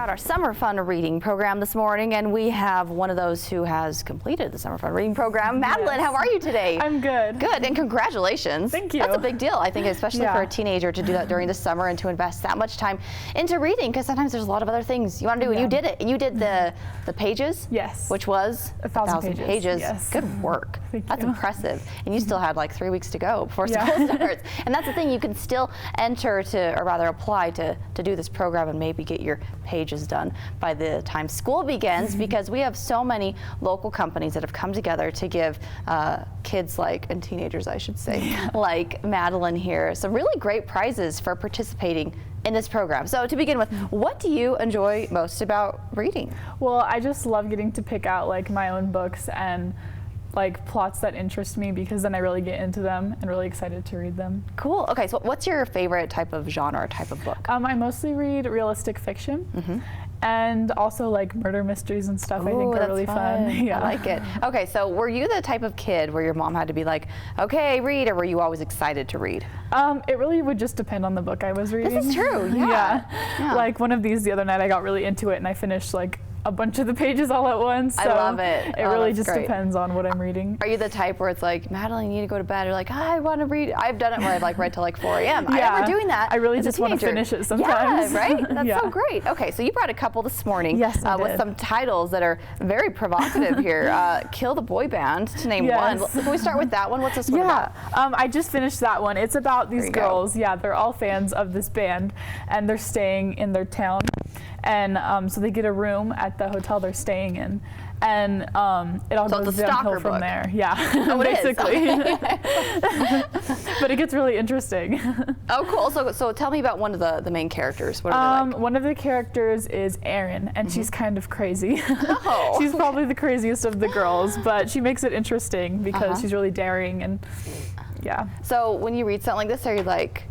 about our summer fun reading program this morning, and we have one of those who has completed the summer fun reading program. Madelyn, how are you today? I'm good. Good, and congratulations. Thank you. That's a big deal, I think, especially for a teenager to do that during the summer and to invest that much time into reading, because sometimes there's a lot of other things you want to do, and you did it. And you did the pages? Yes. Which was 1,000 pages. Yes. Good work. That's you. impressive. And you still had like 3 weeks to go before school starts. And that's the thing, you can still enter to, or rather apply to do this program and maybe get your pages done by the time school begins, because we have so many local companies that have come together to give kids and teenagers, I should say, like Madelyn here, some really great prizes for participating in this program. So to begin with, what do you enjoy most about reading? Well, I just love getting to pick out my own books and plots that interest me, because then I really get into them and really excited to read them. Cool. Okay, so what's your favorite type of genre, type of book? I mostly read realistic fiction. And also murder mysteries and stuff. I think are really fun. Yeah. I like it. Okay, so were you the type of kid where your mom had to be like, okay, read, or were you always excited to read? It really would just depend on the book I was reading. This is true, yeah. Like one of these the other night, I got really into it and I finished a bunch of the pages all at once. So I love it. It really just depends on what I'm reading. Are you the type where it's like, Madelyn, you need to go to bed? Or like, I want to read. I've done it where I've read till 4 a.m. I remember doing that. I really just want to finish it sometimes. Yeah, right? That's so great. Okay, so you brought a couple this morning. Yes, I did. With some titles that are very provocative here. Kill the Boy Band, to name one. Can we start with that one? What's this one about? I just finished that one. It's about these girls. Yeah, they're all fans of this band, and they're staying in their town. And so they get a room at the hotel they're staying in, and it all goes downhill from there. Yeah, basically. But it gets really interesting. Oh, cool. So tell me about one of the main characters. What are they like? One of the characters is Erin, and she's kind of crazy. She's probably the craziest of the girls, but she makes it interesting because she's really daring and So when you read something like this, are you like,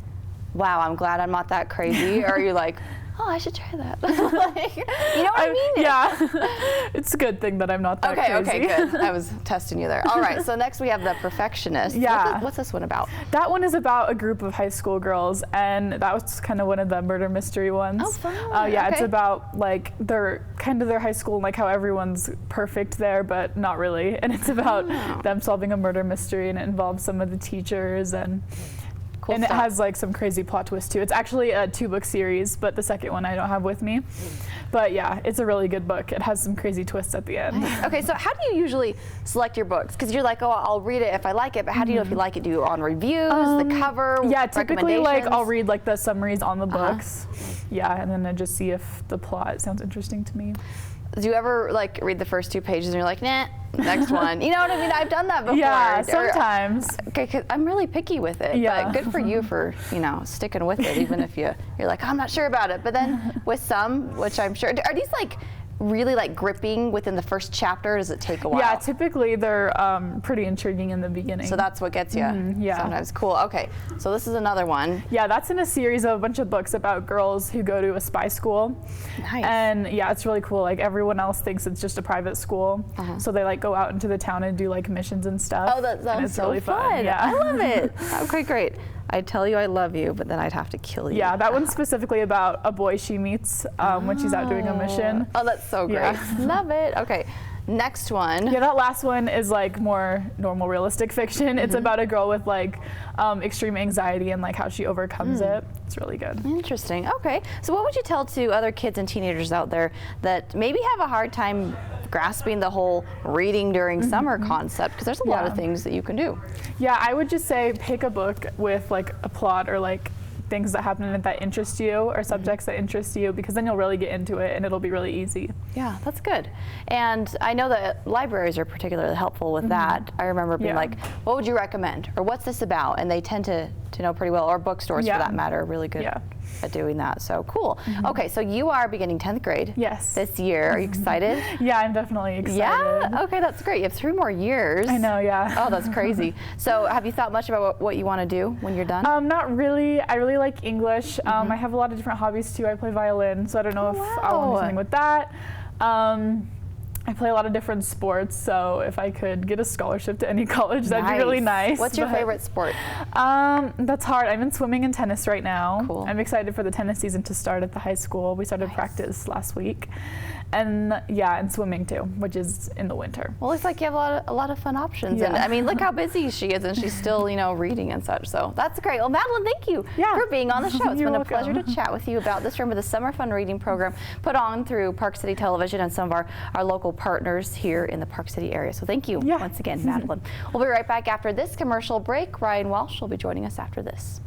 wow, I'm glad I'm not that crazy? Or are you like, oh, I should try that? You know what I mean? Yeah. It's a good thing that I'm not that crazy. Okay, good. I was testing you there. All right, so next we have The Perfectionist. Yeah. What's this one about? That one is about a group of high school girls, and that was kind of one of the murder mystery ones. Oh, fun. It's about their high school and how everyone's perfect there, but not really. And it's about them solving a murder mystery, and it involves some of the teachers and Cool stuff. It has some crazy plot twist too. It's actually a 2-book series, but the second one I don't have with me. But yeah, it's a really good book. It has some crazy twists at the end. Nice. Okay, so how do you usually select your books? Because you're like, oh, I'll read it if I like it, but how do you know if you like it? Do you on reviews, the cover, yeah, typically I'll read the summaries on the books. Yeah, and then I just see if the plot sounds interesting to me. Do you ever read the first 2 pages and you're like, nah, next one? You know what I mean? I've done that before. Yeah, sometimes. Okay, 'cause I'm really picky with it. Yeah. But good for you for, sticking with it, even if you're like, oh, I'm not sure about it. But then with some, which I'm sure, are these really gripping within the first chapter, or does it take a while? Yeah, typically they're pretty intriguing in the beginning. So that's what gets you. Yeah. Sometimes. Cool. Okay. So this is another one. Yeah, that's in a series of a bunch of books about girls who go to a spy school. Nice. And yeah, it's really cool. Everyone else thinks it's just a private school. So they go out into the town and do missions and stuff. Oh, that sounds so really fun. Yeah. I love it. Okay, great. I'd tell you I love you, but then I'd have to kill you. Yeah, that one's specifically about a boy she meets when she's out doing a mission. Oh, that's so great. Yeah. Love it. Okay, next one. Yeah, that last one is more normal realistic fiction. It's about a girl with extreme anxiety and how she overcomes it. It's really good. Interesting. Okay, so what would you tell to other kids and teenagers out there that maybe have a hard time grasping the whole reading during summer concept? Because there's a lot of things that you can do. Yeah, I would just say pick a book with a plot or things that happen in it that interest you, or subjects that interest you, because then you'll really get into it and it'll be really easy. Yeah, that's good. And I know that libraries are particularly helpful with that. I remember being like, what would you recommend? Or what's this about? And they tend to know pretty well, or bookstores for that matter, are really good at doing that. So cool. Okay, so you are beginning 10th grade this year. Are you excited? Yeah, I'm definitely excited. Yeah? Okay, that's great. You have 3 more years. I know, yeah. Oh, that's crazy. So have you thought much about what you want to do when you're done? Not really. I really like English. I have a lot of different hobbies too. I play violin, so I don't know if I'll do something with that. I play a lot of different sports, so if I could get a scholarship to any college, that'd be really nice. What's your favorite sport? That's hard. I'm in swimming and tennis right now. Cool. I'm excited for the tennis season to start at the high school. We started practice last week. And yeah, and swimming too, which is in the winter. Well, it's like you have a lot of fun options. Yeah. And I mean, look how busy she is, and she's still, you know, reading and such. So that's great. Well, Madelyn, thank you for being on the show. It's You're been a welcome. pleasure to chat with you about this. Remember the Summer Fun Reading Program put on through Park City Television and some of our local partners here in the Park City area. So thank you once again, Madelyn. We'll be right back after this commercial break. Ryan Walsh will be joining us after this.